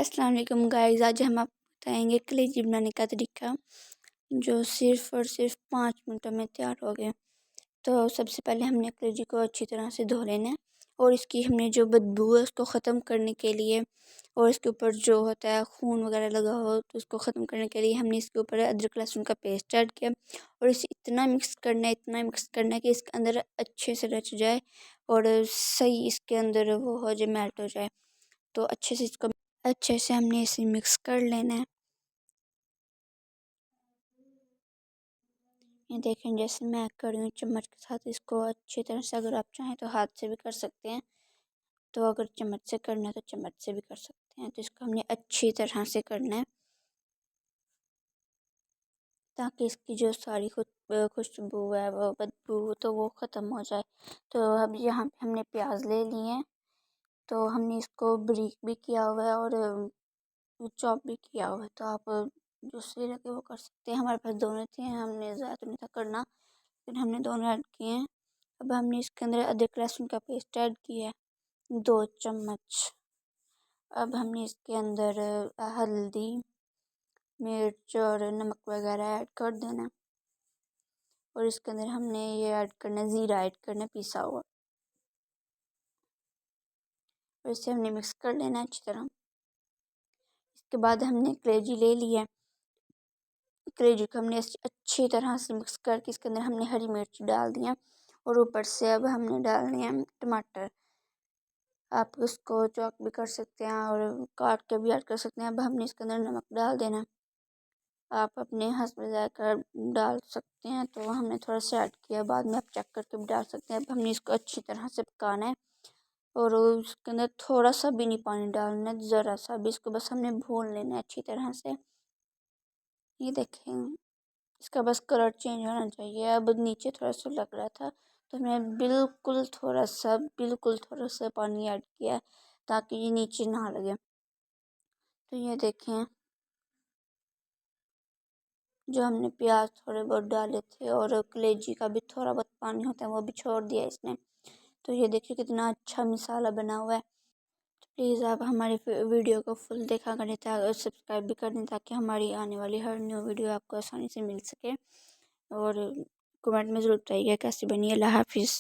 السلام علیکم گائز، آج ہم آپ کو بتائیں گے کلیجی بنانے کا طریقہ جو صرف اور صرف 5 منٹوں میں تیار ہو گیا۔ تو سب سے پہلے ہم نے کلیجی کو اچھی طرح سے دھو لینا ہے، اور اس کی ہم نے جو بدبو ہے اس کو ختم کرنے کے لیے، اور اس کے اوپر جو ہوتا ہے خون وغیرہ لگا ہو تو اس کو ختم کرنے کے لیے ہم نے اس کے اوپر ادرک لہسن کا پیسٹ ایڈ کیا، اور اسے اتنا مکس کرنا ہے کہ اس کے اندر اچھے سے رچ جائے اور صحیح اس کے اندر وہ ہو جائے، میلٹ ہو جائے۔ تو اچھے سے ہم نے اسے مکس کر لینا ہے۔ یہ دیکھیں جیسے میں کر رہی ہوں چمچ کے ساتھ، اس کو اچھی طرح سے، اگر آپ چاہیں تو ہاتھ سے بھی کر سکتے ہیں، تو اگر چمچ سے کرنا ہے تو چمچ سے بھی کر سکتے ہیں۔ تو اس کو ہم نے اچھی طرح سے کرنا ہے تاکہ اس کی جو ساری خوشبو ہے، وہ بدبو، تو وہ ختم ہو جائے۔ تو اب یہاں پہ ہم نے پیاز لے لیے ہیں، تو ہم نے اس کو بریک بھی کیا ہوا ہے اور چاپ بھی کیا ہوا ہے، تو آپ جو صحیح لگے وہ کر سکتے ہیں۔ ہمارے پاس دونوں تھے، ہم نے زیادہ نہیں تھا کرنا، پھر ہم نے دونوں ایڈ کیے ہیں۔ اب ہم نے اس کے اندر ادرک لہسن کا پیسٹ ایڈ کیا ہے 2 چمچ۔ اب ہم نے اس کے اندر ہلدی، مرچ اور نمک وغیرہ ایڈ کر دینا، اور اس کے اندر ہم نے یہ ایڈ کرنا، زیرہ ایڈ کرنا پیسا ہوا، اور اسے ہم نے مکس کر لینا اچھی طرح۔ اس کے بعد ہم نے کلیجی لے لی ہے، کلیجی کو ہم نے اچھی طرح سے مکس کر کے اس کے اندر ہم نے ہری مرچ ڈال دیا، اور اوپر سے اب ہم نے ڈالنے ہیں ٹماٹر۔ آپ اس کو چاپ بھی کر سکتے ہیں اور کاٹ کے بھی ایڈ کر سکتے ہیں۔ اب ہم نے اس کے اندر نمک ڈال دینا، آپ اپنے حسب ذائقہ ڈال سکتے ہیں، تو ہم نے تھوڑا سا ایڈ کیا، بعد میں آپ چیک کر کے بھی ڈال سکتے ہیں۔ اب ہم نے اس کو اچھی طرح سے پکانا ہے، اور اس کے اندر تھوڑا سا بھی نہیں پانی ڈالنا ہے، ذرا سا بھی، اس کو بس ہم نے بھون لینا ہے اچھی طرح سے۔ یہ دیکھیں اس کا بس کلر چینج ہونا چاہیے۔ اب نیچے تھوڑا سا لگ رہا تھا تو میں بالکل تھوڑا سا پانی ایڈ کیا تاکہ یہ نیچے نہ لگے۔ تو یہ دیکھیں جو ہم نے پیاز تھوڑے بہت ڈالے تھے اور کلیجی کا بھی تھوڑا بہت پانی ہوتا ہے وہ بھی چھوڑ دیا اس نے۔ تو یہ دیکھیں کتنا اچھا مسالہ بنا ہوا ہے۔ تو پلیز آپ ہماری ویڈیو کو فل دیکھا کریں اور سبسکرائب بھی کر دیں تاکہ ہماری آنے والی ہر نیو ویڈیو آپ کو آسانی سے مل سکے، اور کمنٹ میں ضرور بتائیے کیسی بنی ہے۔ اللہ حافظ۔